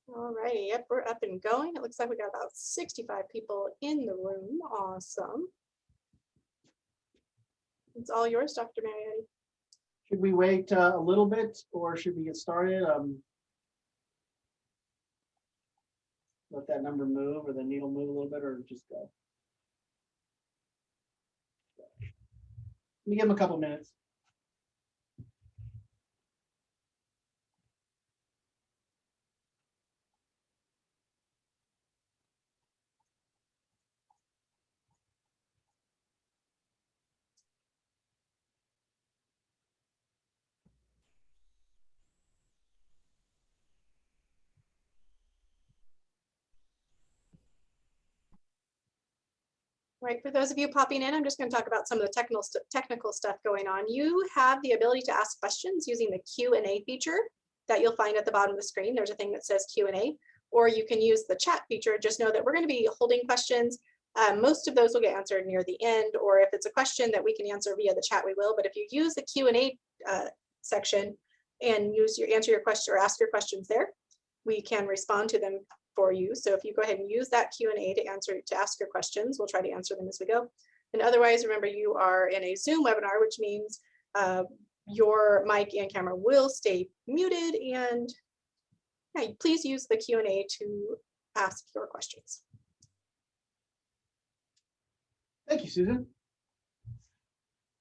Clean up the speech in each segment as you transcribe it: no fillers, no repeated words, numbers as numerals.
All righty, yep, we're up and going. It looks like we got about 65 people in the room. Awesome. It's all yours, Dr. Mariotti. Should we wait a little bit or should we get started? Let that number move or the needle move a little bit or just go? Let me give them a couple minutes. Right, for those of you popping in, I'm just going to talk about some of the technical stuff going on. You have the ability to ask questions using the Q&A feature that you'll find at the bottom of the screen. There's a thing that says Q&A, or you can use the chat feature. Just know that we're going to be holding questions. Most of those will get answered near the end, or if it's a question that we can answer via the chat, we will. But if you use the Q&A section and answer your question or ask your questions there, we can respond to them for you. So if you go ahead and use that Q&A to ask your questions, we'll try to answer them as we go. And otherwise, remember, you are in a Zoom webinar, which means your mic and camera will stay muted, and yeah, please use the Q&A to ask your questions. Thank you, Susan.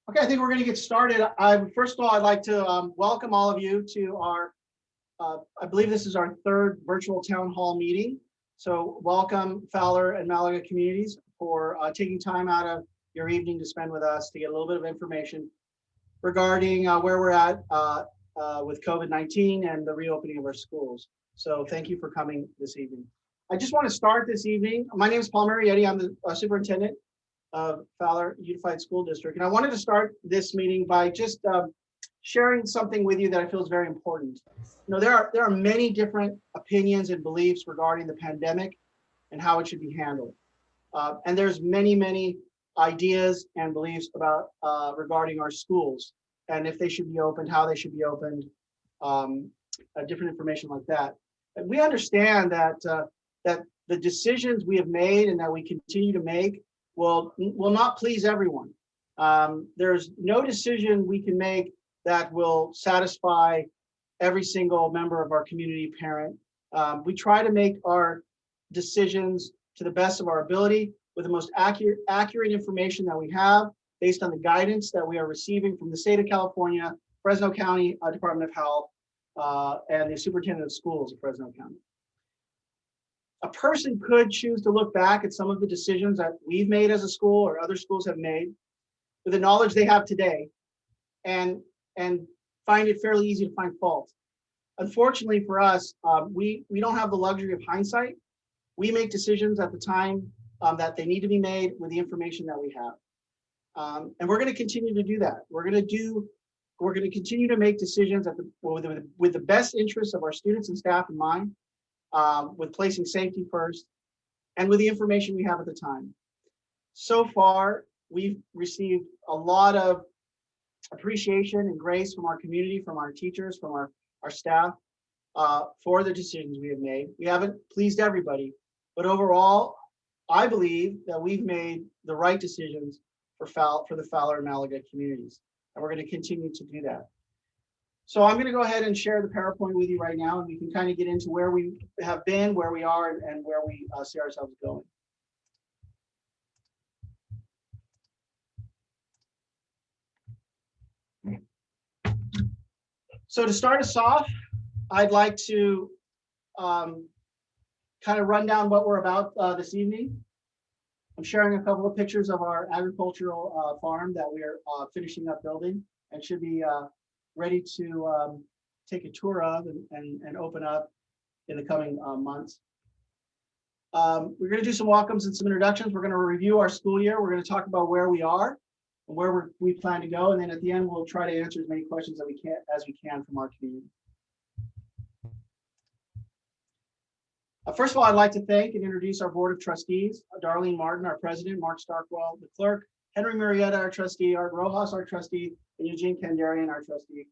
Okay, I think we're going to get started. First of all, I'd like to welcome all of you to our I believe this is our third virtual town hall meeting. So welcome Fowler and Malaga communities for taking time out of your evening to spend with us to get a little bit of information regarding where we're at with COVID-19 and the reopening of our schools. So thank you for coming this evening. I just want to start this evening. My name is Paul Marietti. I'm the superintendent of Fowler Unified School District. And I wanted to start this meeting by just sharing something with you that I feel is very important. You know, there are many different opinions and beliefs regarding the pandemic and how it should be handled. And there's many ideas and beliefs about regarding our schools and if they should be opened, how they should be opened, different information like that. And we understand that that the decisions we have made and that we continue to make will not please everyone. There's no decision we can make that will satisfy every single member of our community parent. We try to make our decisions to the best of our ability with the most accurate information that we have based on the guidance that we are receiving from the state of California, Fresno County Department of Health, and the superintendent of schools of Fresno County. A person could choose to look back at some of the decisions that we've made as a school or other schools have made with the knowledge they have today and find it fairly easy to find fault. Unfortunately for us, we don't have the luxury of hindsight. We make decisions at the time that they need to be made with the information that we have. And we're going to continue to do that. We're going to continue to make decisions with the best interests of our students and staff in mind, with placing safety first, and with the information we have at the time. So far, we've received a lot of appreciation and grace from our community, from our teachers, from our staff, for the decisions we have made. We haven't pleased everybody, but overall, I believe that we've made the right decisions for the Fowler and Malaga communities, and we're going to continue to do that. So I'm going to go ahead and share the PowerPoint with you right now, and we can kind of get into where we have been, where we are, and where we see ourselves going. So to start us off, I'd like to kind of run down what we're about this evening. I'm sharing a couple of pictures of our agricultural farm that we are finishing up building and should be ready to take a tour of and open up in the coming months. We're going to do some welcomes and some introductions. We're going to review our school year. We're going to talk about where we are and where we plan to go. And then at the end, we'll try to answer as many questions as we can from our community. First of all, I'd like to thank and introduce our Board of Trustees, Darlene Martin, our president, Mark Starkwell, the clerk, Henry Murrieta, our trustee, Art Rojas, our trustee, and Eugene Kandarian, our trustee.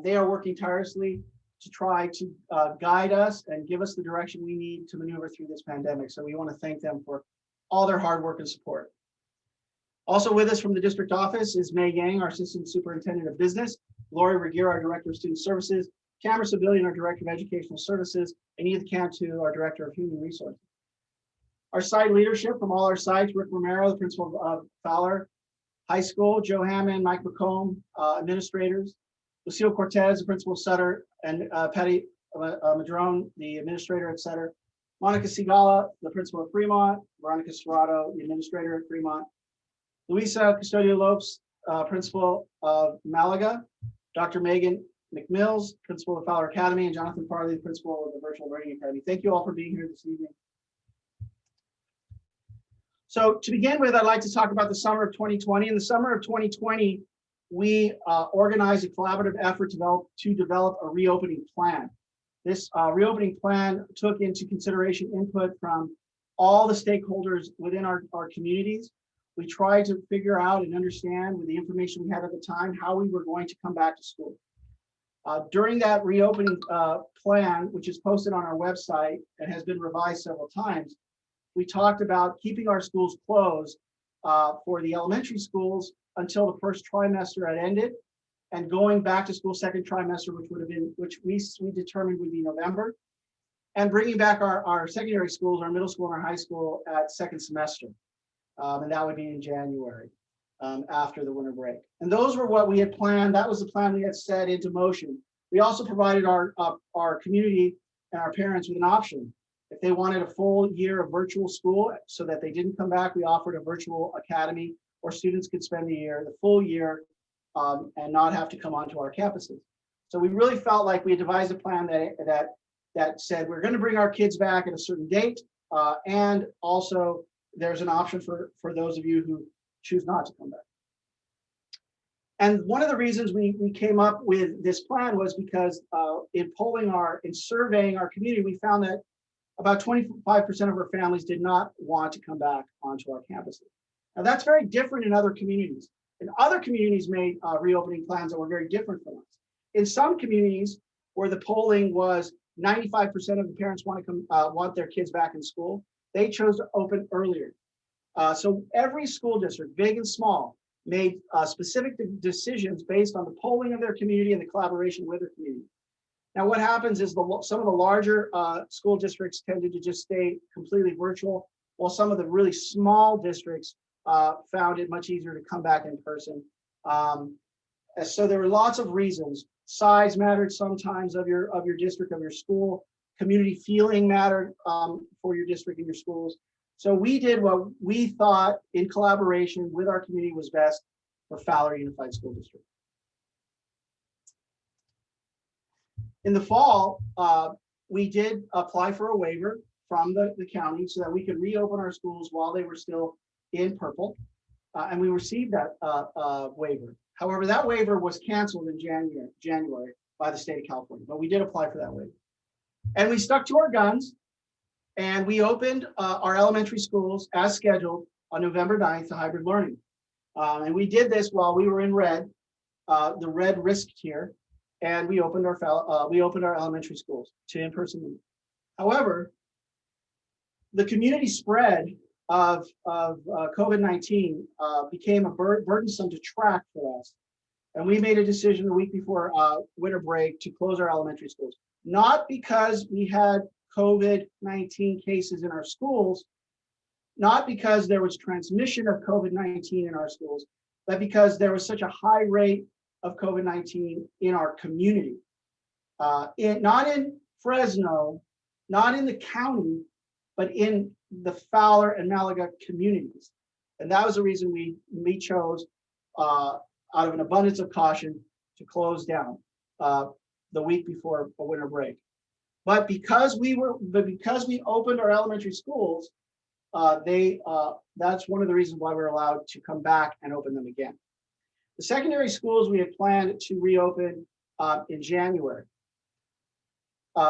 They are working tirelessly to try to guide us and give us the direction we need to maneuver through this pandemic. So we want to thank them for all their hard work and support. Also with us from the district office is May Yang, our Assistant Superintendent of Business, Lori Regier, our Director of Student Services, Cameron Civilian, our Director of Educational Services, and Edith Cantu, our Director of Human Resources. Our site leadership from all our sites, Rick Romero, the principal of Fowler High School, Joe Hammond, Mike McComb, administrators, Lucille Cortez, the principal of Sutter, and Patty Madrone, the administrator at Sutter, Monica Sigala, the principal of Fremont, Veronica Serrato, the administrator at Fremont, Luisa Custodio Lopes, principal of Malaga, Dr. Megan McMills, principal of Fowler Academy, and Jonathan Farley, the principal of the Virtual Learning Academy. Thank you all for being here this evening. So to begin with, I'd like to talk about the summer of 2020. In the summer of 2020, we organized a collaborative effort to develop a reopening plan. This reopening plan took into consideration input from all the stakeholders within our communities. We tried to figure out and understand with the information we had at the time how we were going to come back to school. During that reopening plan, which is posted on our website and has been revised several times, we talked about keeping our schools closed for the elementary schools until the first trimester had ended, and going back to school second trimester, which we determined would be November, and bringing back our secondary schools, our middle school and our high school at second semester. And that would be in January after the winter break. And those were what we had planned. That was the plan we had set into motion. We also provided our community and our parents with an option. If they wanted a full year of virtual school so that they didn't come back, we offered a virtual academy where students could spend the full year and not have to come onto our campuses. So we really felt like we had devised a plan that said we're going to bring our kids back at a certain date, and also there's an option for those of you who choose not to come back. And one of the reasons we came up with this plan was because in surveying our community, we found that about 25% of our families did not want to come back onto our campuses. Now that's very different in other communities. And other communities made reopening plans that were very different from us. In some communities where the polling was 95% of the parents want their kids back in school, they chose to open earlier. So every school district, big and small, made specific decisions based on the polling of their community and the collaboration with their community. Now, what happens is some of the larger school districts tended to just stay completely virtual, while some of the really small districts found it much easier to come back in person. So there were lots of reasons. Size mattered sometimes of your district, of your school. Community feeling mattered for your district and your schools. So we did what we thought in collaboration with our community was best for Fowler Unified School District. In the fall, we did apply for a waiver from the county so that we could reopen our schools while they were still in purple, and we received that waiver. However, that waiver was canceled in January by the state of California, but we did apply for that waiver. And we stuck to our guns, and we opened our elementary schools as scheduled on November 9th to hybrid learning. And we did this while we were in red, the red risk tier, and we opened our elementary schools to in-person learning. However, the community spread of COVID-19 became burdensome to track for us. And we made a decision the week before winter break to close our elementary schools. Not because we had COVID-19 cases in our schools, not because there was transmission of COVID-19 in our schools, but because there was such a high rate of COVID-19 in our community. Not in Fresno, not in the county, but in the Fowler and Malaga communities. And that was the reason we chose, out of an abundance of caution, to close down the week before a winter break. But because we opened our elementary schools, that's one of the reasons why we're allowed to come back and open them again. The secondary schools we had planned to reopen in January.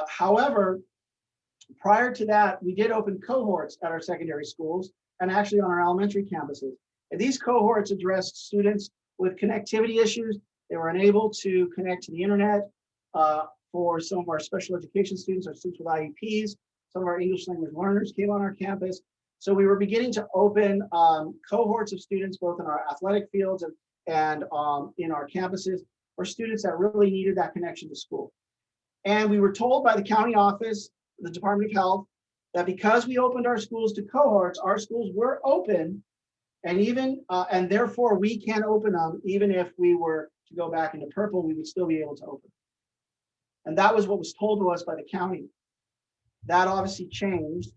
However, prior to that, we did open cohorts at our secondary schools and actually on our elementary campuses. And these cohorts addressed students with connectivity issues. They were unable to connect to the internet for some of our special education students, our students with IEPs. Some of our English language learners came on our campus. So we were beginning to open cohorts of students, both in our athletic fields and in our campuses, for students that really needed that connection to school. And we were told by the county office, the Department of Health, that because we opened our schools to cohorts, our schools were open, and therefore we can open them. Even if we were to go back into purple, we would still be able to open. And that was what was told to us by the county. That obviously changed.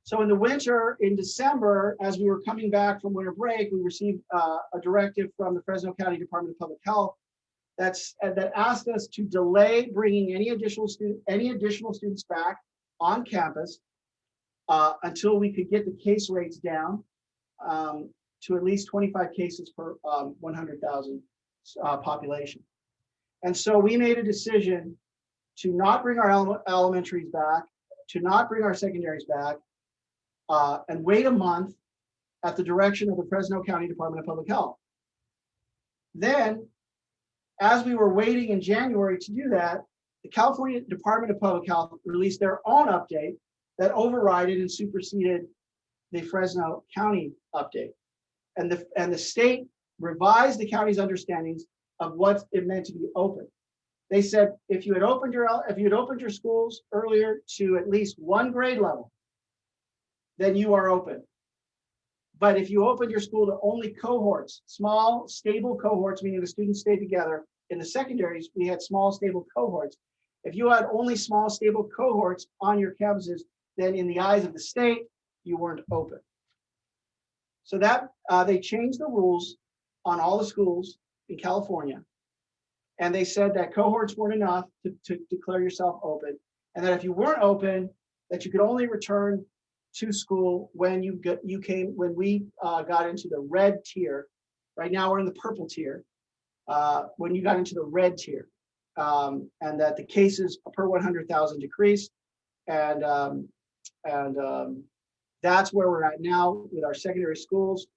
So in the winter, in December, as we were coming back from winter break, we received a directive from the Fresno County Department of Public Health that asked us to delay bringing any additional students back on campus until we could get the case rates down to at least 25 cases per 100,000 population. And so we made a decision to not bring our elementaries back, to not bring our secondaries back, and wait a month at the direction of the Fresno County Department of Public Health. Then, as we were waiting in January to do that, the California Department of Public Health released their own update that overrided and superseded the Fresno County update. And the state revised the county's understandings of what it meant to be open. They said, if you had opened your schools earlier to at least one grade level, then you are open. But if you opened your school to only cohorts, small, stable cohorts, meaning the students stay together, in the secondaries, we had small, stable cohorts. If you had only small, stable cohorts on your campuses, then in the eyes of the state, you weren't open. So that they changed the rules on all the schools in California. And they said that cohorts weren't enough to declare yourself open. And that if you weren't open, that you could only return to school when we got into the red tier. Right now we're in the purple tier. When you got into the red tier, and that the cases per 100,000 decreased, and that's where we're at now with our secondary schools.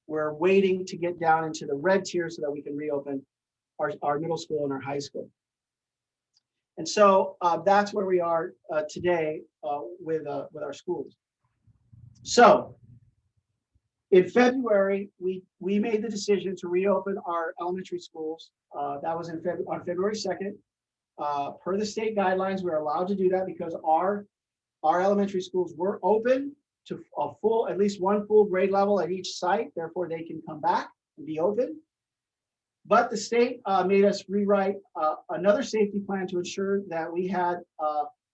We're waiting to get down into the red tier so that we can reopen our middle school and our high school. And so that's where we are today with our schools. So in February, we made the decision to reopen our elementary schools. That was on February 2nd. Per the state guidelines, we're allowed to do that because our elementary schools were open to at least one full grade level at each site. Therefore, they can come back and be open. But the state made us rewrite another safety plan to ensure that we had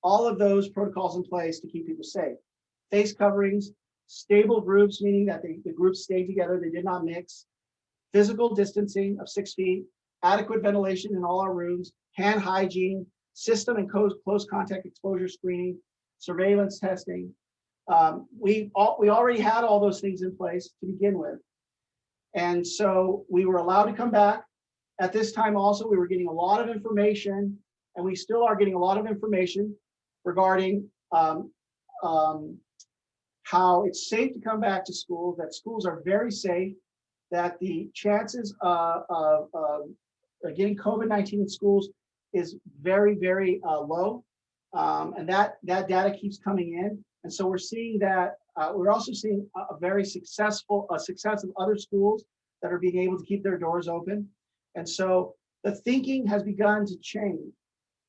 all of those protocols in place to keep people safe. Face coverings, stable groups, meaning that the groups stayed together, they did not mix, physical distancing of 6 feet, adequate ventilation in all our rooms, hand hygiene, system and close contact exposure screening, surveillance testing. We already had all those things in place to begin with. And so we were allowed to come back. At this time also, we were getting a lot of information, and we still are getting a lot of information regarding how it's safe to come back to school, that schools are very safe, that the chances of getting COVID-19 in schools is very, very low. And that data keeps coming in. And so we're seeing that, we're also seeing a success of other schools that are being able to keep their doors open. And so the thinking has begun to change.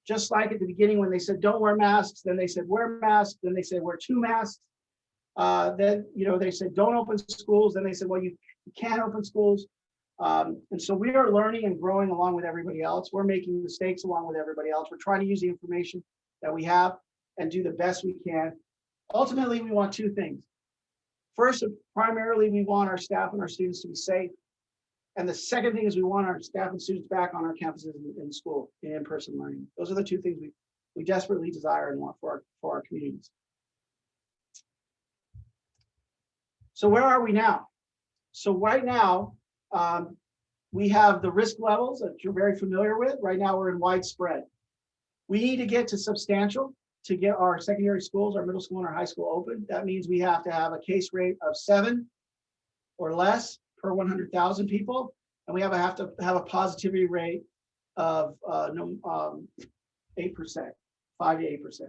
Just like at the beginning when they said, don't wear masks, then they said, wear masks, then they said, wear 2 masks. Then, they said, don't open schools. Then they said, well, you can't open schools. And so we are learning and growing along with everybody else. We're making mistakes along with everybody else. We're trying to use the information that we have and do the best we can. Ultimately, we want 2 things. First, primarily, we want our staff and our students to be safe. And the second thing is we want our staff and students back on our campuses in school, in in-person learning. Those are the 2 things we desperately desire and want for our communities. So where are we now? So right now, we have the risk levels that you're very familiar with. Right now, we're in widespread. We need to get to substantial to get our secondary schools, our middle school and our high school open. That means we have to have a case rate of 7 or less per 100,000 people. And we have to have a positivity rate of 8%, 5 to 8%.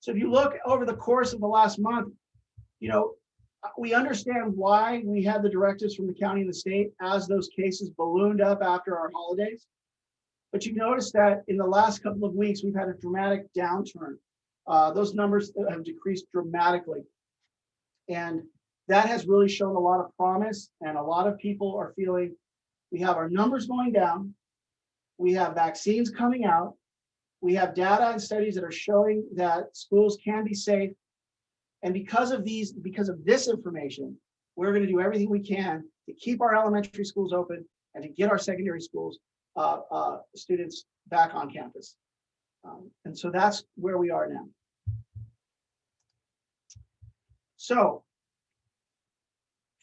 So if you look over the course of the last month, we understand why we had the directives from the county and the state as those cases ballooned up after our holidays. But you notice that in the last couple of weeks, we've had a dramatic downturn. Those numbers have decreased dramatically. And that has really shown a lot of promise, and a lot of people are feeling we have our numbers going down, we have vaccines coming out, we have data and studies that are showing that schools can be safe. And because of this information, we're going to do everything we can to keep our elementary schools open and to get our secondary schools students back on campus. And so that's where we are now. So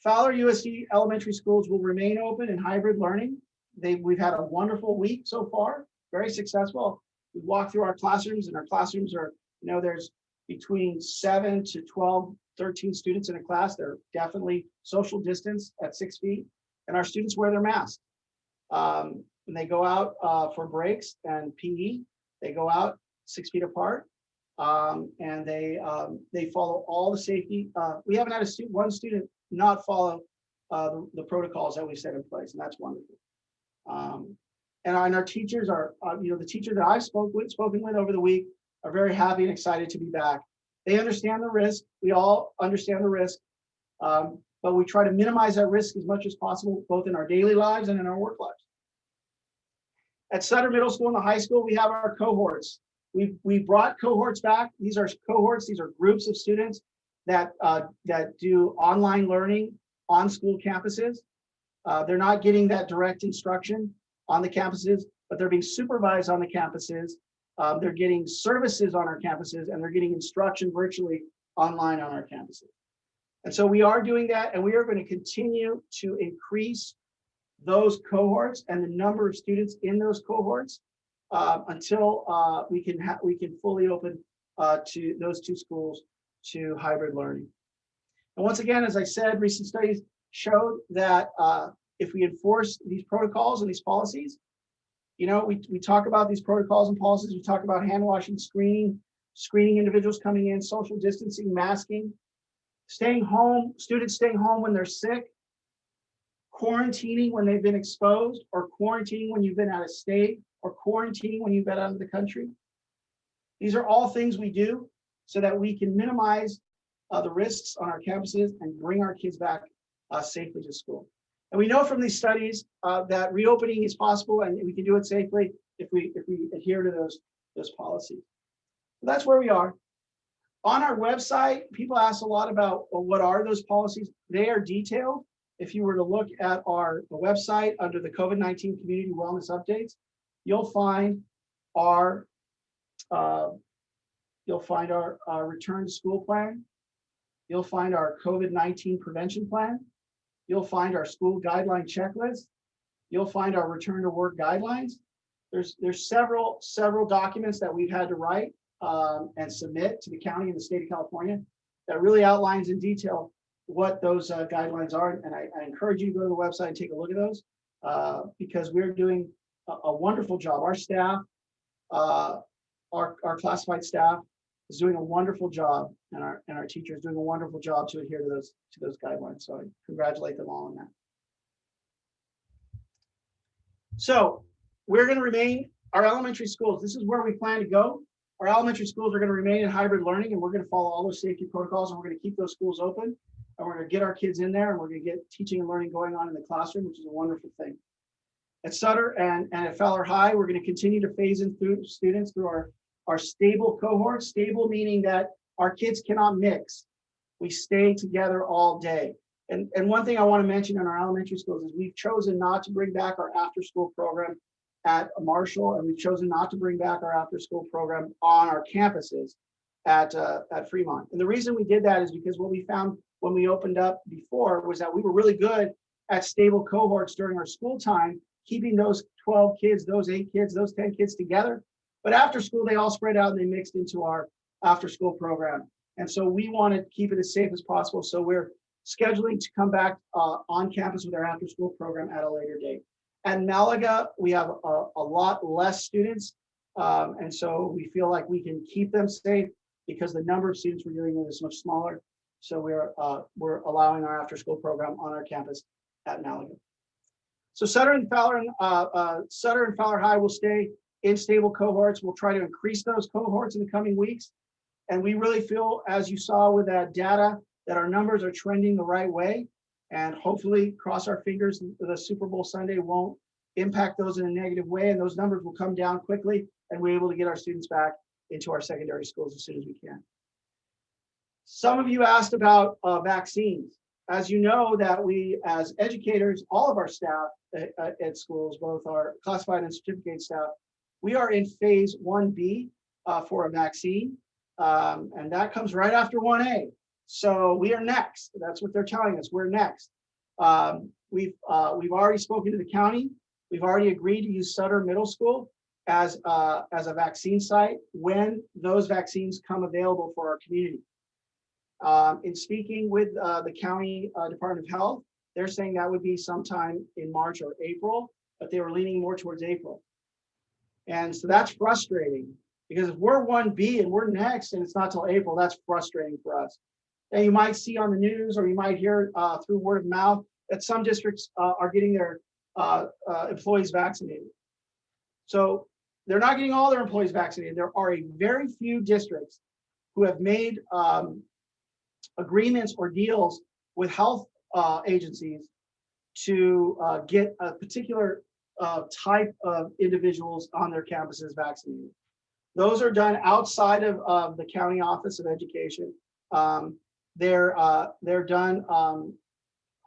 Fowler USD elementary schools will remain open in hybrid learning. We've had a wonderful week so far, very successful. We walk through our classrooms, and our classrooms are, there's between 7 to 12, 13 students in a class. They're definitely social distance at 6 feet, and our students wear their masks. When they go out for breaks and PE, they go out 6 feet apart, and they follow all the safety. We haven't had one student not follow the protocols that we set in place, and that's wonderful. And our teachers are, the teacher that I've spoken with over the week are very happy and excited to be back. They understand the risk. We all understand the risk, but we try to minimize that risk as much as possible, both in our daily lives and in our work lives. At Sutter Middle School and the high school, we have our cohorts. We brought cohorts back. These are cohorts. These are groups of students that do online learning on school campuses. They're not getting that direct instruction on the campuses, but they're being supervised on the campuses. They're getting services on our campuses, and they're getting instruction virtually online on our campuses. And so we are doing that, and we are going to continue to increase those cohorts and the number of students in those cohorts until we can fully open to those two schools to hybrid learning. And once again, as I said, recent studies showed that if we enforce these protocols and these policies, we talk about these protocols and policies. We talk about hand washing, screening individuals coming in, social distancing, masking, staying home, students staying home when they're sick, quarantining when they've been exposed, or quarantining when you've been out of state, or quarantining when you've been out of the country. These are all things we do so that we can minimize the risks on our campuses and bring our kids back safely to school. And we know from these studies that reopening is possible, and we can do it safely if we adhere to those policies. So that's where we are. On our website, people ask a lot about what are those policies. They are detailed. If you were to look at our website under the COVID-19 Community Wellness Updates, you'll find our return to school plan. You'll find our COVID-19 prevention plan. You'll find our school guideline checklist. You'll find our return to work guidelines. There's several documents that we've had to write and submit to the county and the state of California that really outlines in detail what those guidelines are. And I encourage you to go to the website and take a look at those because we're doing a wonderful job. Our staff, our classified staff is doing a wonderful job, and our teachers doing a wonderful job to adhere to those guidelines. So I congratulate them all on that. So we're going to remain, our elementary schools, this is where we plan to go. Our elementary schools are going to remain in hybrid learning, and we're going to follow all those safety protocols, and we're going to keep those schools open, and we're going to get our kids in there, and we're going to get teaching and learning going on in the classroom, which is a wonderful thing. At Sutter and at Fowler High, we're going to continue to phase in through students through our stable cohort. Stable meaning that our kids cannot mix. We stay together all day. And one thing I want to mention in our elementary schools is we've chosen not to bring back our after-school program at Marshall, and we've chosen not to bring back our after-school program on our campuses at Fremont. And the reason we did that is because what we found when we opened up before was that we were really good at stable cohorts during our school time, keeping those 12 kids, those 8 kids, those 10 kids together. But after school, they all spread out and they mixed into our after-school program. And so we want to keep it as safe as possible. So we're scheduling to come back on campus with our after-school program at a later date. At Malaga, we have a lot less students. And so we feel like we can keep them safe because the number of students we're dealing with is much smaller. So we're allowing our after school program on our campus at Malaga. So Sutter and Fowler High will stay in stable cohorts. We'll try to increase those cohorts in the coming weeks. And we really feel, as you saw with that data, that our numbers are trending the right way. And hopefully, cross our fingers, the Super Bowl Sunday won't impact those in a negative way, and those numbers will come down quickly, and we're able to get our students back into our secondary schools as soon as we can. Some of you asked about vaccines. As you know, that we, as educators, all of our staff at schools, both our classified and certificate staff, we are in phase 1B for a vaccine, and that comes right after 1A. So we are next. That's what they're telling us. We're next. We've already spoken to the county. We've already agreed to use Sutter Middle School as a vaccine site when those vaccines come available for our community. In speaking with the county Department of Health, they're saying that would be sometime in March or April, but they were leaning more towards April. And so that's frustrating because if we're 1B and we're next and it's not till April, that's frustrating for us. And you might see on the news or you might hear through word of mouth that some districts are getting their employees vaccinated. So they're not getting all their employees vaccinated. There are a very few districts who have made agreements or deals with health agencies to get a particular type of individuals on their campuses vaccinated. Those are done outside of the county office of education. They're done.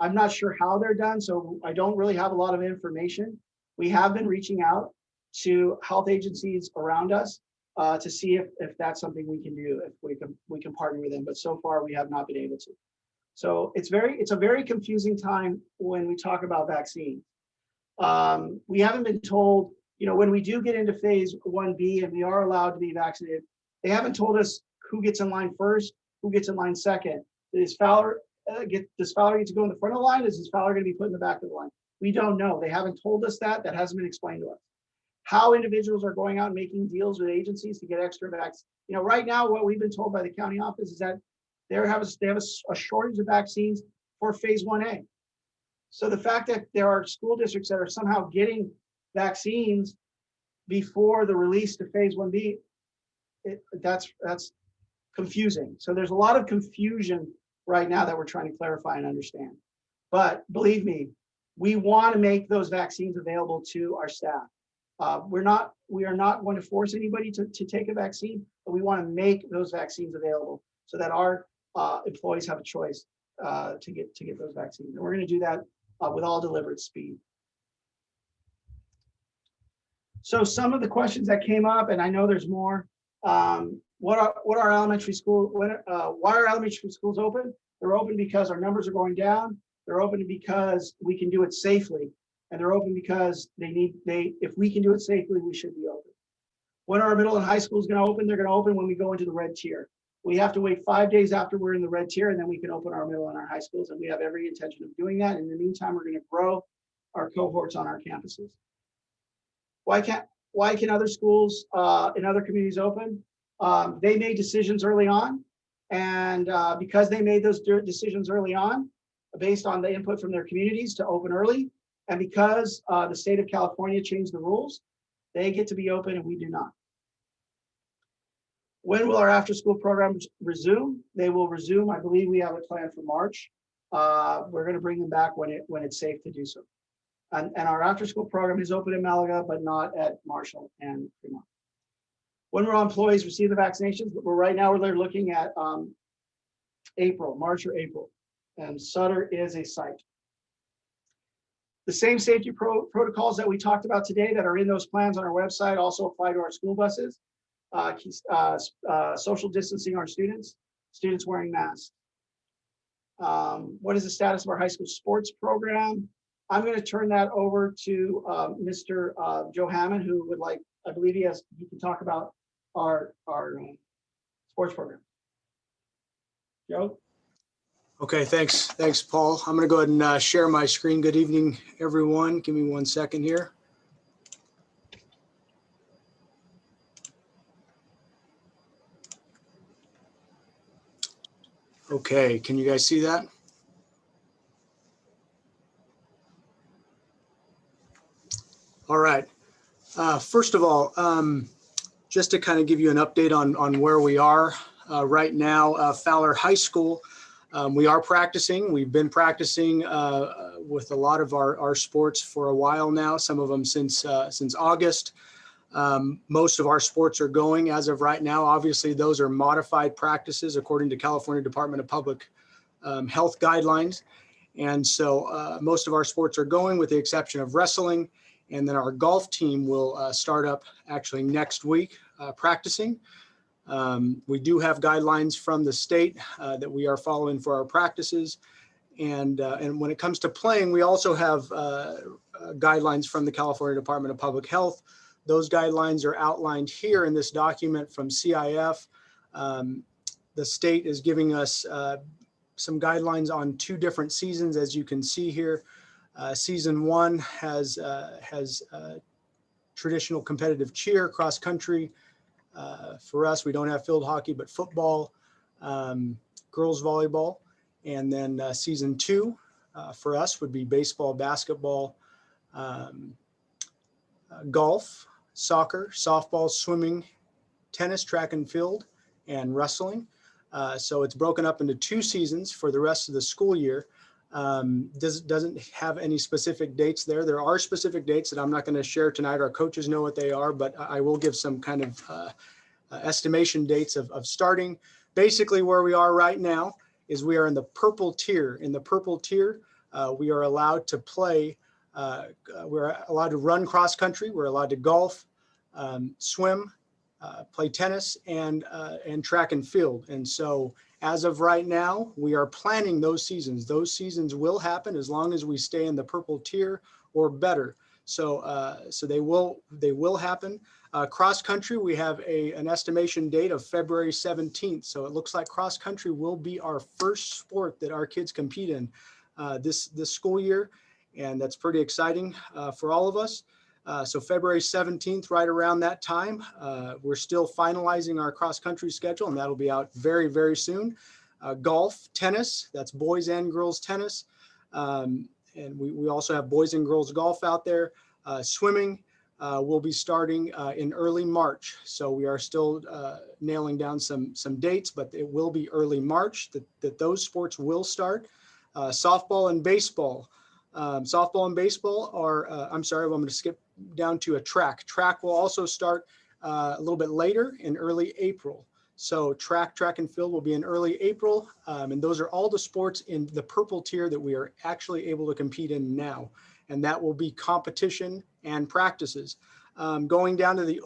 I'm not sure how they're done, so I don't really have a lot of information. We have been reaching out to health agencies around us to see if that's something we can do, if we can partner with them. But so far, we have not been able to. So it's a very confusing time when we talk about vaccines. We haven't been told, when we do get into phase 1B and we are allowed to be vaccinated, they haven't told us who gets in line first, who gets in line second. Does Fowler get to go in the front of the line? Is Fowler going to be put in the back of the line? We don't know. They haven't told us that. That hasn't been explained to us. How individuals are going out and making deals with agencies to get extra vaccines. Right now, what we've been told by the county office is that they have a shortage of vaccines for phase 1A. So the fact that there are school districts that are somehow getting vaccines before the release to phase 1B, that's confusing. So there's a lot of confusion right now that we're trying to clarify and understand. But believe me, we want to make those vaccines available to our staff. We are not going to force anybody to take a vaccine, but we want to make those vaccines available so that our employees have a choice to get those vaccines. And we're going to do that with all deliberate speed. So some of the questions that came up, and I know there's more. What are elementary school? Why are elementary schools open? They're open because our numbers are going down. They're open because we can do it safely, and they're open because if we can do it safely, we should be open. When our middle and high schools going to open? They're going to open when we go into the red tier. We have to wait 5 days after we're in the red tier, and then we can open our middle and our high schools, and we have every intention of doing that. In the meantime, we're going to grow our cohorts on our campuses. Why can other schools in other communities open? They made decisions early on, and because they made those decisions early on, based on the input from their communities to open early, and because the state of California changed the rules, they get to be open and we do not. When will our after-school programs resume? They will resume. I believe we have a plan for March. We're going to bring them back when it's safe to do so. And our after-school program is open in Malaga, but not at Marshall and Fremont. When will our employees receive the vaccinations? Right now we're looking at March or April, and Sutter is a site. The same safety protocols that we talked about today that are in those plans on our website also apply to our school buses. Social distancing our students wearing masks. What is the status of our high school sports program? I'm going to turn that over to Mr. Joe Hammond, who would like, I believe he can talk about our sports program. Joe? Okay, thanks, Paul. I'm going to go ahead and share my screen. Good evening, everyone. Give me 1 second here. Okay, can you guys see that? All right. First of all, just to kind of give you an update on where we are right now, Fowler High School, we are practicing. We've been practicing with a lot of our sports for a while now, some of them since August. Most of our sports are going as of right now. Obviously, those are modified practices according to California Department of Public Health guidelines. And so most of our sports are going with the exception of wrestling. And then our golf team will start up actually next week practicing. We do have guidelines from the state that we are following for our practices. And when it comes to playing, we also have guidelines from the California Department of Public Health. Those guidelines are outlined here in this document from CIF. The state is giving us some guidelines on 2 different seasons, as you can see here. Season 1 has traditional competitive cheer, cross country. For us, we don't have field hockey, but football, girls volleyball. And then season 2 for us would be baseball, basketball, golf, soccer, softball, swimming, tennis, track and field, and wrestling. So it's broken up into 2 seasons for the rest of the school year. Doesn't have any specific dates there. There are specific dates that I'm not going to share tonight. Our coaches know what they are, but I will give some kind of estimation dates of starting. Basically, where we are right now is we are in the purple tier. In the purple tier, we are allowed to play. We're allowed to run cross country. We're allowed to golf, swim, play tennis, and track and field. And so as of right now, we are planning those seasons. Those seasons will happen as long as we stay in the purple tier or better. So so they will happen. Cross country, we have an estimation date of February 17th. So it looks like cross country will be our first sport that our kids compete in this school year. And that's pretty exciting for all of us. So February 17th, right around that time, we're still finalizing our cross-country schedule, and that'll be out very, very soon. Golf, tennis, that's boys and girls tennis. And we also have boys and girls golf out there. Swimming will be starting in early March. So we are still nailing down some dates, but it will be early March that those sports will start. Softball and baseball. Softball and baseball are, I'm sorry, I'm going to skip down to a track. Track will also start a little bit later in early April. So track and field will be in early April. And those are all the sports in the purple tier that we are actually able to compete in now. And that will be competition and practices. Going down to the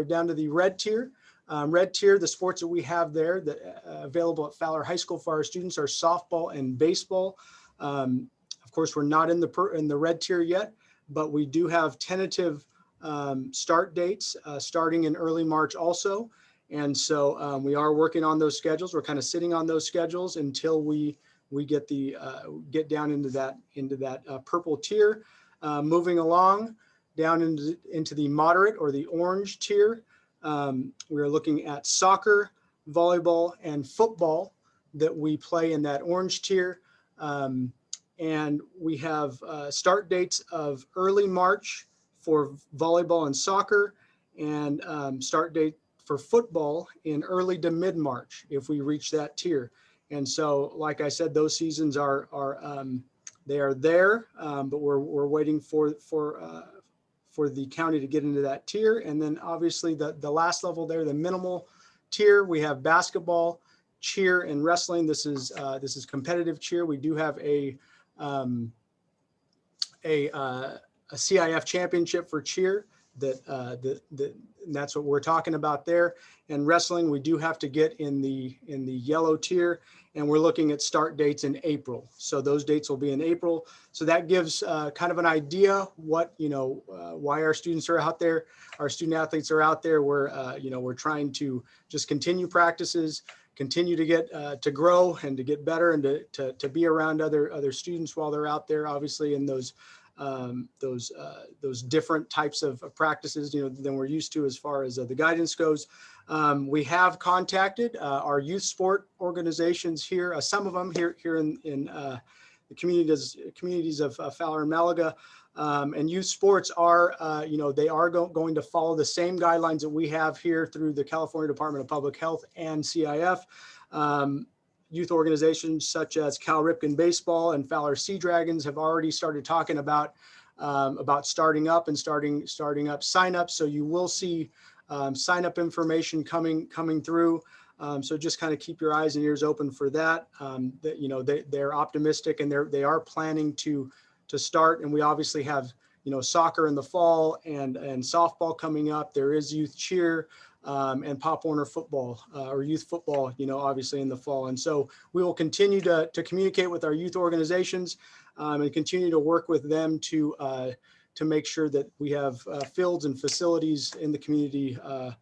down to the red tier. Red tier, the sports that we have there that available at Fowler High School for our students are softball and baseball. Of course, we're not in the red tier yet, but we do have tentative start dates starting in early March also. And so we are working on those schedules. We're kind of sitting on those schedules until we get get down into that purple tier. Moving along down into the moderate or the orange tier, we're looking at soccer, volleyball, and football that we play in that orange tier. And we have start dates of early March for volleyball and soccer, and start date for football in early to mid-March if we reach that tier. And so, like I said, those seasons are there, but we're waiting for the county to get into that tier. And then obviously the last level there, the minimal tier, we have basketball, cheer, and wrestling. This is competitive cheer. We do have a CIF championship for cheer and that's what we're talking about there. And wrestling, we do have to get in the yellow tier, and we're looking at start dates in April. So those dates will be in April. So that gives kind of an idea what, why our students are out there, our student athletes are out there. We're trying to just continue practices, continue to get to grow and to get better and to be around other students while they're out there, obviously in those different types of practices, than we're used to as far as the guidance goes. We have contacted our youth sport organizations here, some of them here in the communities of Fowler and Malaga. And youth sports are, they are going to follow the same guidelines that we have here through the California Department of Public Health and CIF. Youth organizations such as Cal Ripken Baseball and Fowler Sea Dragons have already started talking about starting up sign up. So you will see sign up information coming through. So just kind of keep your eyes and ears open for that. They're optimistic and they are planning to start. And we obviously have soccer in the fall and softball coming up. There is youth cheer. And Pop Warner football or youth football, obviously in the fall. And so we will continue to communicate with our youth organizations and continue to work with them to make sure that we have fields and facilities in the community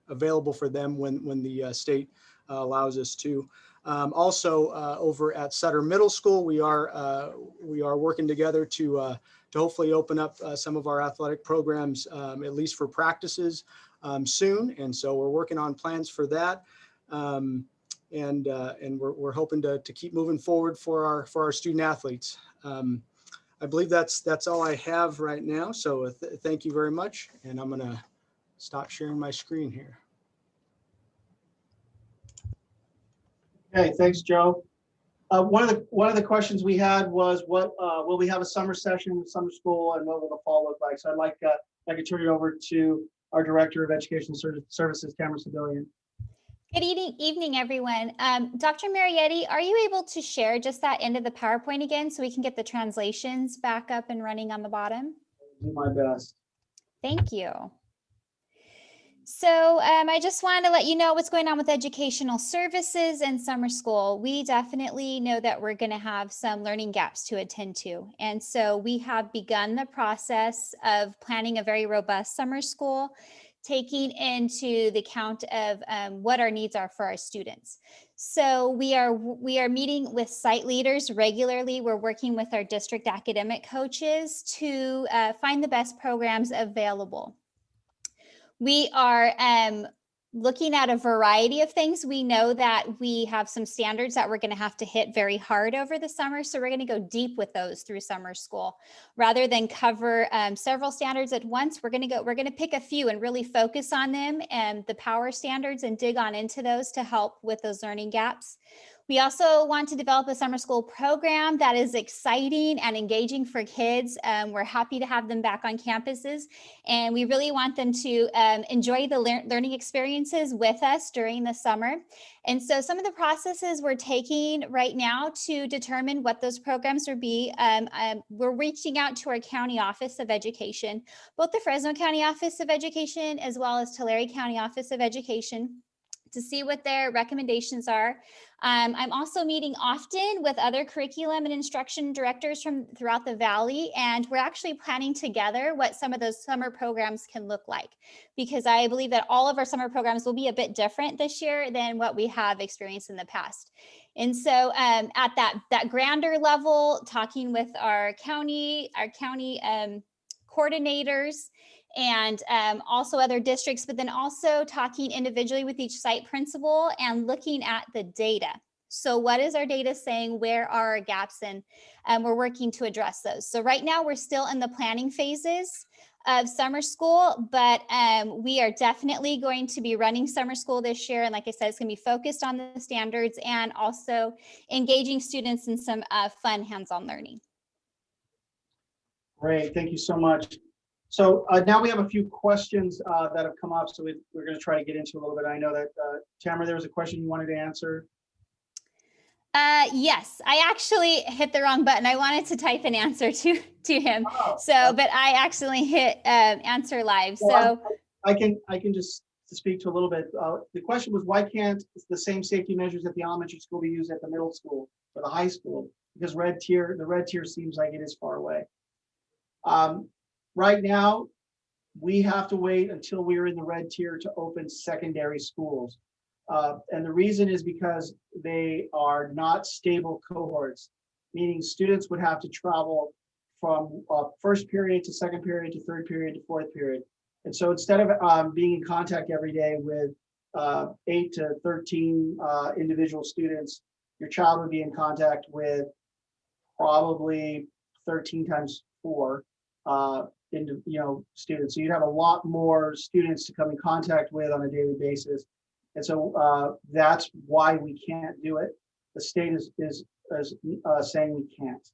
available for them when the state allows us to. Also, over at Sutter Middle School, we are working together to hopefully open up some of our athletic programs, at least for practices. Soon, and so we're working on plans for that, and we're hoping to keep moving forward for our student athletes. I believe that's all I have right now. So thank you very much, and I'm gonna stop sharing my screen here. Okay, thanks, Joe. One of the questions we had was, what will we have a summer session, summer school, and what will the fall look like? So I'd like to turn it over to our Director of Educational Services, Cameron Civilian. Good evening, everyone. Dr. Marietti, are you able to share just that end of the PowerPoint again so we can get the translations back up and running on the bottom? I'll do my best. Thank you. So I just wanted to let you know what's going on with educational services and summer school. We definitely know that we're going to have some learning gaps to attend to. And so we have begun the process of planning a very robust summer school, taking into the count of what our needs are for our students. So we are meeting with site leaders regularly. We're working with our district academic coaches to find the best programs available. We are looking at a variety of things. We know that we have some standards that we're going to have to hit very hard over the summer. So we're going to go deep with those through summer school. Rather than cover several standards at once, we're going to pick a few and really focus on them and the power standards and dig on into those to help with those learning gaps. We also want to develop a summer school program that is exciting and engaging for kids. We're happy to have them back on campuses, and we really want them to enjoy the learning experiences with us during the summer. And so some of the processes we're taking right now to determine what those programs will be, we're reaching out to our County Office of Education, both the Fresno County Office of Education as well as Tulare County Office of Education, to see what their recommendations are. I'm also meeting often with other curriculum and instruction directors from throughout the Valley, and we're actually planning together what some of those summer programs can look like, because I believe that all of our summer programs will be a bit different this year than what we have experienced in the past. And so at that grander level, talking with our county coordinators, and also other districts, but then also talking individually with each site principal and looking at the data. So what is our data saying? Where are our gaps? And we're working to address those. So right now we're still in the planning phases of summer school, but we are definitely going to be running summer school this year. And like I said, it's going to be focused on the standards and also engaging students in some fun hands-on learning. Great, thank you so much. So now we have a few questions that have come up, so we're going to try to get into a little bit. I know that, Tamara, there was a question you wanted to answer. Yes, I actually hit the wrong button. I wanted to type an answer to him. Oh, But I accidentally hit answer live. Well, So I can just speak to a little bit. The question was, why can't the same safety measures at the elementary school be used at the middle school or the high school? Because the red tier seems like it is far away. Right now, we have to wait until we're in the red tier to open secondary schools. And the reason is because they are not stable cohorts, meaning students would have to travel from first period to second period to third period to fourth period. And so instead of being in contact every day with 8 to 13 individual students, your child would be in contact with probably 13 times 4 students. So you'd have a lot more students to come in contact with on a daily basis. And so that's why we can't do it. The state is saying we can't.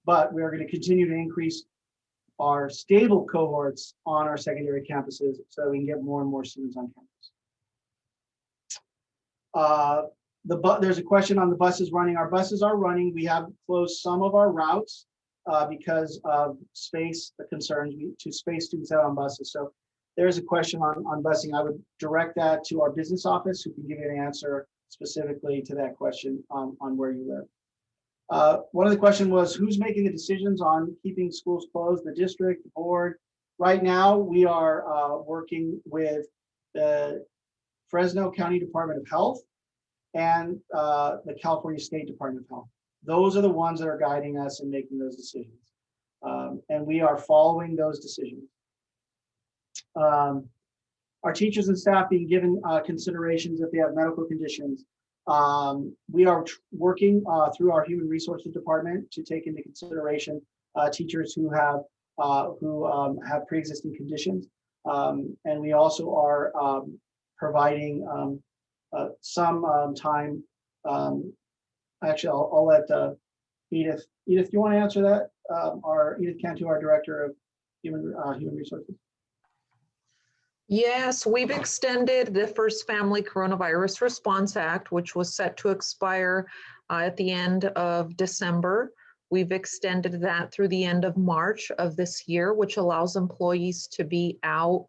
But we are going to continue to increase our stable cohorts on our secondary campuses so we can get more and more students on campus. There's a question on the buses running. Our buses are running. We have closed some of our routes because of space concerns to space students out on buses. So there's a question on busing. I would direct that to our business office, who can give you an answer specifically to that question on where you live. One of the questions was, who's making the decisions on keeping schools closed? The district, the board. Right now, we are working with the Fresno County Department of Health and the California State Department of Health. Those are the ones that are guiding us in making those decisions. And we are following those decisions. Our teachers and staff being given considerations if they have medical conditions. We are working through our human resources department to take into consideration teachers who have pre-existing conditions. And we also are providing some time. Actually, I'll let Edith. Edith, do you want to answer that? Our Edith Cantu, our director of human resources. Yes, we've extended the First Family Coronavirus Response Act, which was set to expire at the end of December. We've extended that through the end of March of this year, which allows employees to be out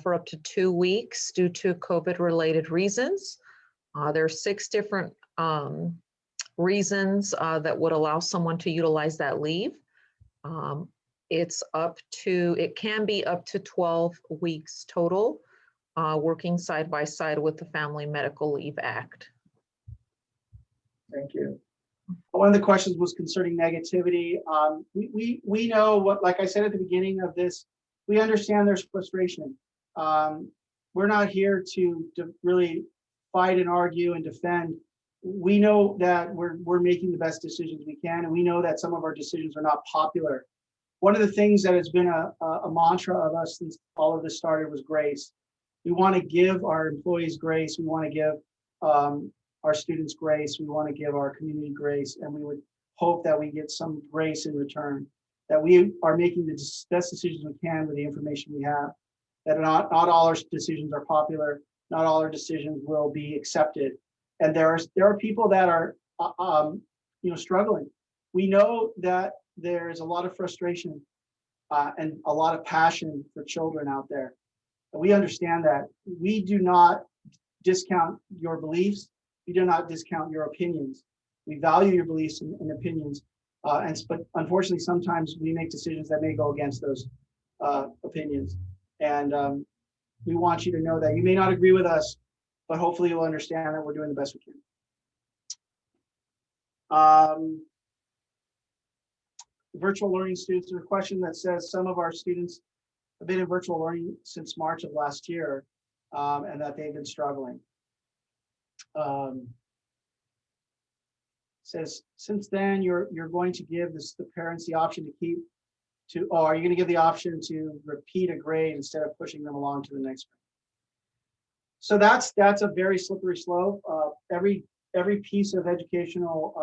for up to 2 weeks due to COVID-related reasons. There are 6 different reasons that would allow someone to utilize that leave. It can be up to 12 weeks total, working side by side with the Family Medical Leave Act. Thank you. One of the questions was concerning negativity. We know what, like I said at the beginning of this, we understand there's frustration. We're not here to really fight and argue and defend. We know that we're making the best decisions we can, and we know that some of our decisions are not popular. One of the things that has been a mantra of us since all of this started was grace. We want to give our employees grace. We want to give our students grace. We want to give our community grace, and we would hope that we get some grace in return, that we are making the best decisions we can with the information we have, that not all our decisions are popular, not all our decisions will be accepted. And there are people that are struggling. We know that there is a lot of frustration and a lot of passion for children out there. And we understand that. We do not discount your beliefs. We do not discount your opinions. We value your beliefs and opinions. But unfortunately, sometimes we make decisions that may go against those opinions. And we want you to know that you may not agree with us, but hopefully you'll understand that we're doing the best we can. Virtual learning students, there's a question that says some of our students have been in virtual learning since March of last year, and that they've been struggling. Says since then you're going to give the parents the option are you going to give the option to repeat a grade instead of pushing them along to the next grade? So that's a very slippery slope. Every piece of educational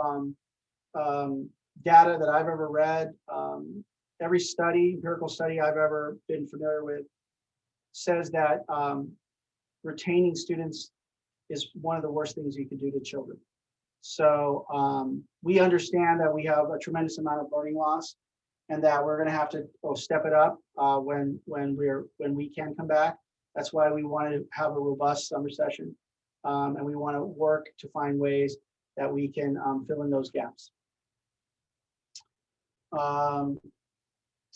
data that I've ever read, every empirical study I've ever been familiar with, says that retaining students is one of the worst things you can do to children. So we understand that we have a tremendous amount of learning loss, and that we're going to have to step it up when we can come back. That's why we want to have a robust summer session, and we want to work to find ways that we can fill in those gaps.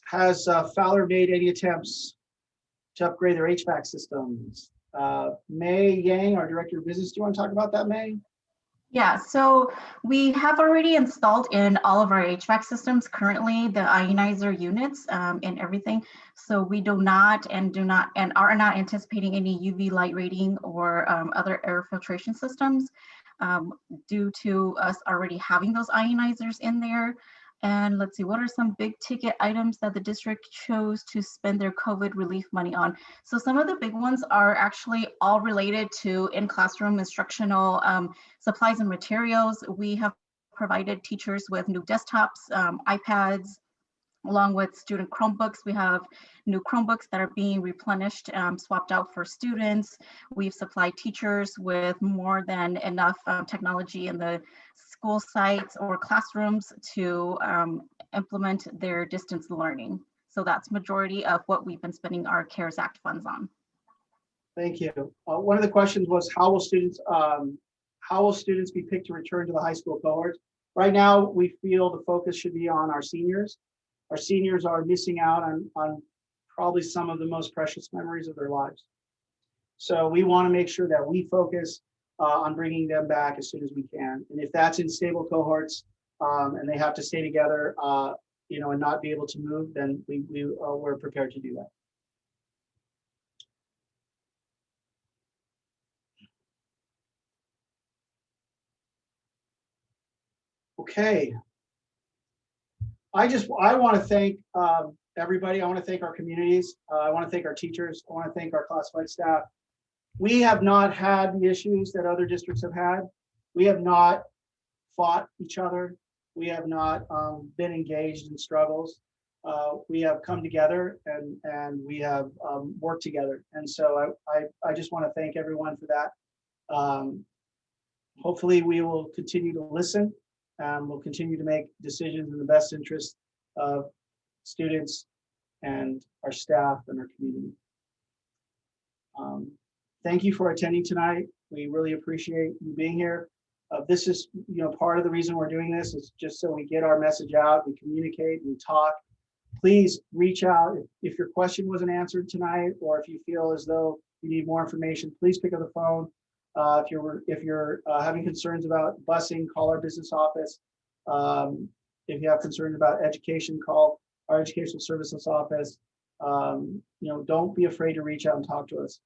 Has Fowler made any attempts to upgrade their HVAC systems? May Yang, our Director of Business, do you want to talk about that, May? Yeah, so we have already installed in all of our HVAC systems currently the ionizer units and everything. So we do not and are not anticipating any UV light rating or other air filtration systems due to us already having those ionizers in there. And let's see, what are some big ticket items that the district chose to spend their COVID relief money on? So some of the big ones are actually all related to in-classroom instructional supplies and materials. We have provided teachers with new desktops, iPads, along with student Chromebooks. We have new Chromebooks that are being replenished, swapped out for students. We've supplied teachers with more than enough technology in the school sites or classrooms to implement their distance learning. So that's majority of what we've been spending our CARES Act funds on. Thank you. One of the questions was how will students be picked to return to the high school cohorts? Right now, we feel the focus should be on our seniors. Our seniors are missing out on probably some of the most precious memories of their lives. So we want to make sure that we focus on bringing them back as soon as we can. And if that's in stable cohorts and they have to stay together, and not be able to move, then we're prepared to do that. Okay. I want to thank everybody. I want to thank our communities. I want to thank our teachers. I want to thank our classified staff. We have not had the issues that other districts have had. We have not fought each other. We have not been engaged in struggles. We have come together and we have worked together. And so I just want to thank everyone for that. Hopefully we will continue to listen. We'll continue to make decisions in the best interest of students and our staff and our community. Thank you for attending tonight. We really appreciate you being here. This is, part of the reason we're doing this is just so we get our message out, we communicate, we talk. Please reach out if your question wasn't answered tonight, or if you feel as though you need more information, please pick up the phone. If you're having concerns about busing, call our business office. If you have concerns about education, call our educational services office. Don't be afraid to reach out and talk to us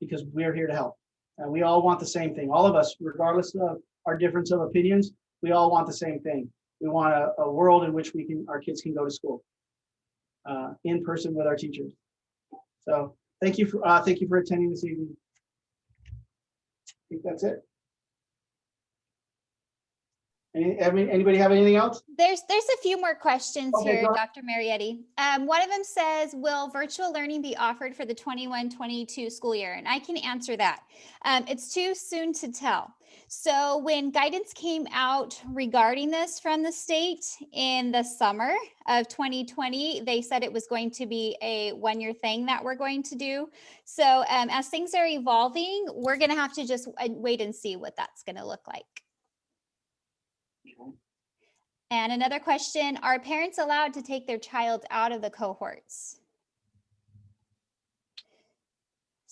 because we're here to help. And we all want the same thing. All of us, regardless of our difference of opinions, we all want the same thing. We want a world in which our kids can go to school in person with our teachers. So thank you for attending this evening. I think that's it. Anybody have anything else? There's a few more questions Okay, here, go Dr. Marietti. One of them says, will virtual learning be offered for the 21-22 school year? And I can answer that. It's too soon to tell. So when guidance came out regarding this from the state in the summer of 2020, they said it was going to be a one-year thing that we're going to do. So as things are evolving, we're going to have to just wait and see what that's going to look like. And another question, are parents allowed to take their child out of the cohorts?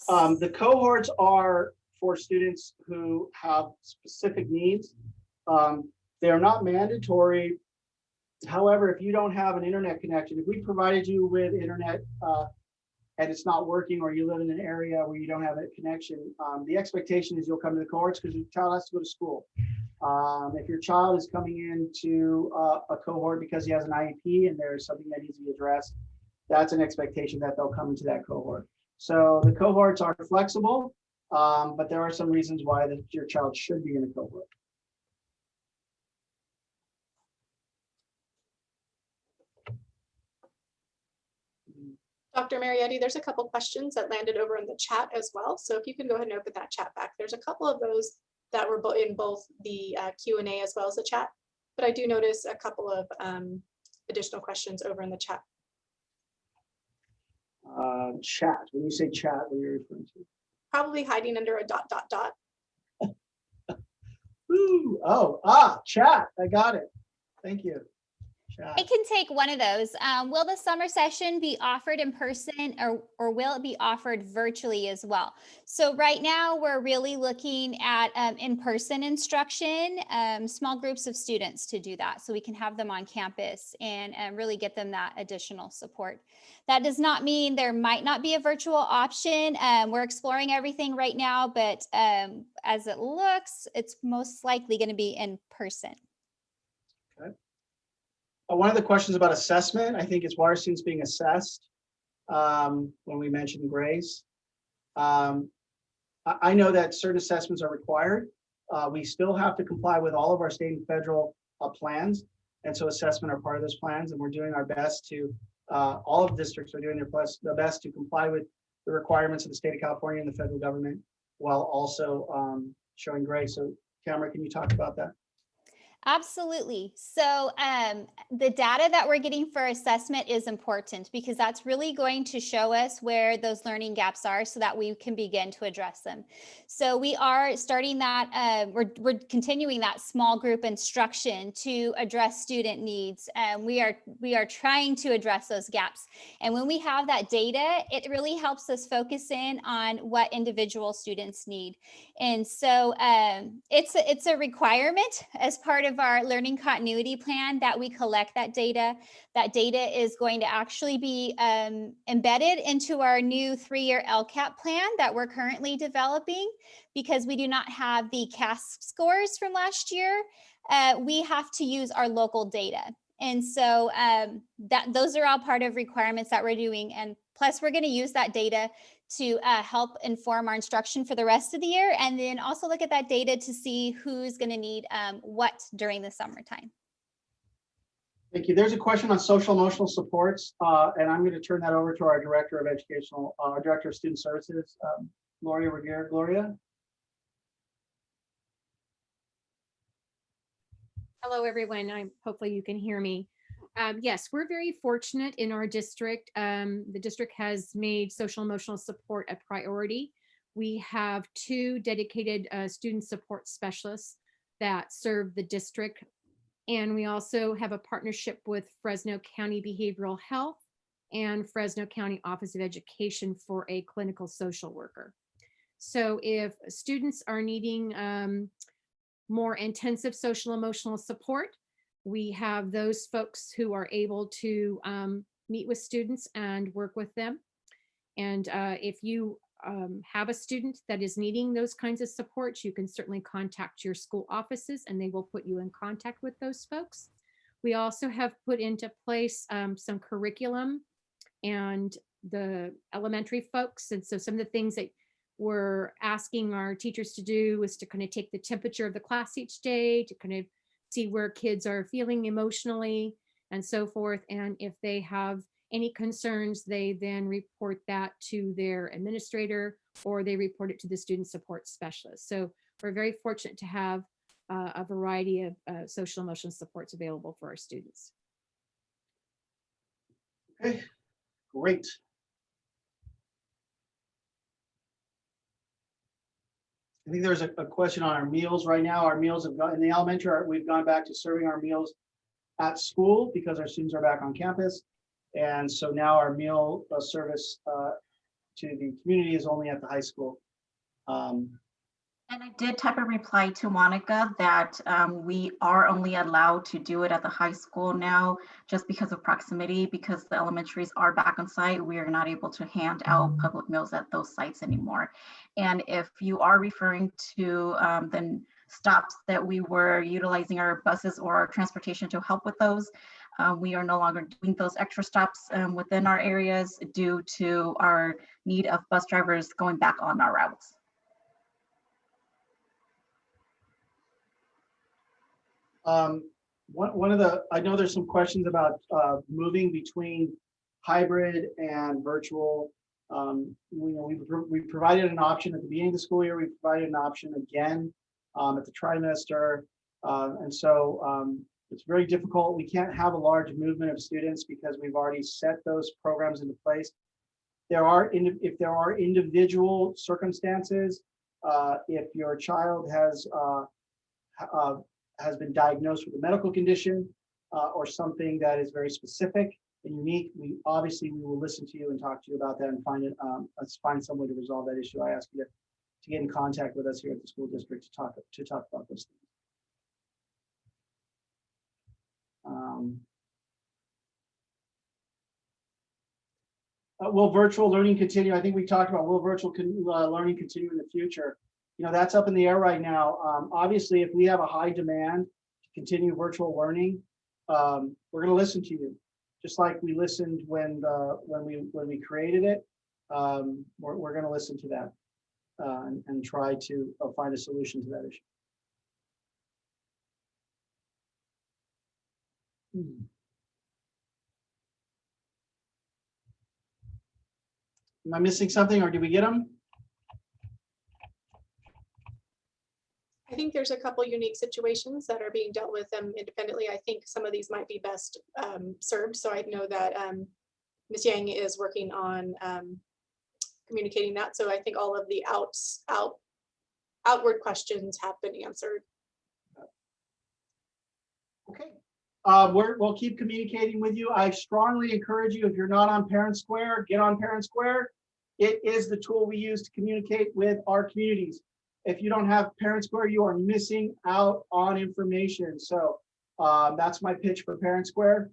The cohorts are for students who have specific needs. They're not mandatory. However, if you don't have an internet connection, if we provided you with internet and it's not working, or you live in an area where you don't have a connection, the expectation is you'll come to the cohorts because your child has to go to school. If your child is coming into a cohort because he has an IEP and there's something that needs to be addressed, that's an expectation that they'll come into that cohort. So the cohorts are flexible, but there are some reasons why your child should be in a cohort. Dr. Marietti, there's a couple questions that landed over in the chat as well. So if you can go ahead and open that chat back. There's a couple of those that were in both the Q&A as well as the chat, but I do notice a couple of additional questions over in the chat. Chat, when you say chat, what are you referring to? Probably hiding under a ... Ooh, chat, I got it. Thank you. chat. It can take one of those. Will the summer session be offered in person or will it be offered virtually as well? So right now we're really looking at in-person instruction, small groups of students to do that so we can have them on campus and really get them that additional support. That does not mean there might not be a virtual option. We're exploring everything right now, but as it looks, it's most likely going to be in person. One of the questions about assessment, I think, is why are students being assessed when we mentioned grades. I know that certain assessments are required. We still have to comply with all of our state and federal plans. And so assessment are part of those plans, and we're doing our best to, all of the districts are doing their best to comply with the requirements of the state of California and the federal government while also showing grades. So Cameron, can you talk about that? Absolutely. So the data that we're getting for assessment is important because that's really going to show us where those learning gaps are so that we can begin to address them. So we are starting that, we're continuing that small group instruction to address student needs. We are trying to address those gaps. And when we have that data, it really helps us focus in on what individual students need. And so it's a requirement as part of our learning continuity plan that we collect that data. That data is going to actually be embedded into our new 3-year LCAP plan that we're currently developing because we do not have the CASP scores from last year. We have to use our local data. And so those are all part of requirements that we're doing. And plus we're going to use that data to help inform our instruction for the rest of the year, and then also look at that data to see who's going to need what during the summertime. Thank you. There's a question on social emotional supports, and I'm going to turn that over to our Director of Educational, our Director of Student Services, Gloria Reguer. Gloria. Hello, everyone. Hopefully you can hear me. Yes, we're very fortunate in our district. The district has made social emotional support a priority. We have 2 dedicated student support specialists that serve the district. And we also have a partnership with Fresno County Behavioral Health and Fresno County Office of Education for a clinical social worker. So if students are needing more intensive social emotional support, we have those folks who are able to meet with students and work with them. And if you have a student that is needing those kinds of supports, you can certainly contact your school offices and they will put you in contact with those folks. We also have put into place some curriculum and the elementary folks. And so some of the things that we're asking our teachers to do is to kind of take the temperature of the class each day, to kind of see where kids are feeling emotionally and so forth. And if they have any concerns, they then report that to their administrator or they report it to the student support specialist. So we're very fortunate to have a variety of social emotional supports available for our students. Okay, great. I think there's a question on our meals right now. Our meals have gone in the elementary. We've gone back to serving our meals at school because our students are back on campus. And so now our meal service to the community is only at the high school. And I did type a reply to Monica that we are only allowed to do it at the high school now just because of proximity, because the elementaries are back on site. We are not able to hand out public meals at those sites anymore. And if you are referring to the stops that we were utilizing our buses or our transportation to help with those, we are no longer doing those extra stops within our areas due to our need of bus drivers going back on our routes. One of the, I know there's some questions about moving between hybrid and virtual. We provided an option at the beginning of the school year. We provided an option again at the trimester. And so it's very difficult. We can't have a large movement of students because we've already set those programs into place. If there are individual circumstances, if your child has been diagnosed with a medical condition, or something that is very specific and unique, we will listen to you and talk to you about that and let's find some way to resolve that issue. I ask you to get in contact with us here at the school district to talk about those things. Will virtual learning continue? I think we talked about will virtual learning continue in the future. You know, that's up in the air right now. Obviously, if we have a high demand to continue virtual learning, we're going to listen to you, just like we listened when we created it. We're going to listen to that and try to find a solution to that issue. Am I missing something, or did we get them? I think there's a couple unique situations that are being dealt with independently. I think some of these might be best served. So I know that Ms. Yang is working on communicating that. So I think all of the outward questions have been answered. Okay. We'll keep communicating with you. I strongly encourage you, if you're not on Parent Square, get on Parent Square. It is the tool we use to communicate with our communities. If you don't have Parent Square, you are missing out on information. So that's my pitch for Parent Square.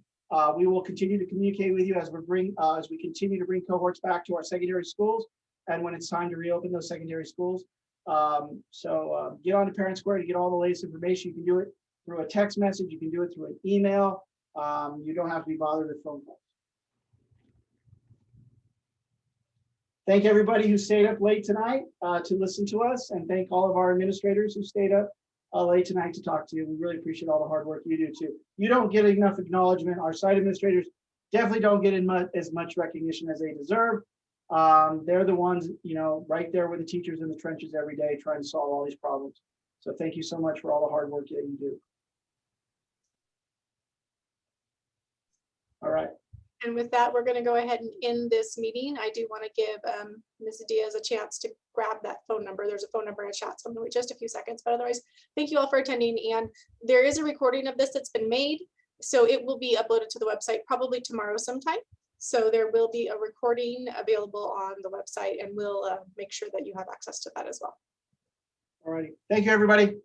We will continue to communicate with you as we continue to bring cohorts back to our secondary schools, and when it's time to reopen those secondary schools. Get on to Parent Square to get all the latest information. You can do it through a text message. You can do it through an email. You don't have to be bothered with phone calls. Thank everybody who stayed up late tonight to listen to us, and thank all of our administrators who stayed up late tonight to talk to you. We really appreciate all the hard work you do too. You don't get enough acknowledgement. Our site administrators definitely don't get as much recognition as they deserve. They're the ones, you know, right there with the teachers in the trenches every day trying to solve all these problems. So thank you so much for all the hard work that you do. All right. And with that, we're going to go ahead and end this meeting. I do want to give Ms. Diaz a chance to grab that phone number. There's a phone number in chat, so I'm going to wait just a few seconds. But otherwise, thank you all for attending. And there is a recording of this that's been made, so it will be uploaded to the website probably tomorrow sometime. So there will be a recording available on the website, and we'll make sure that you have access to that as well. All righty. Thank you, everybody.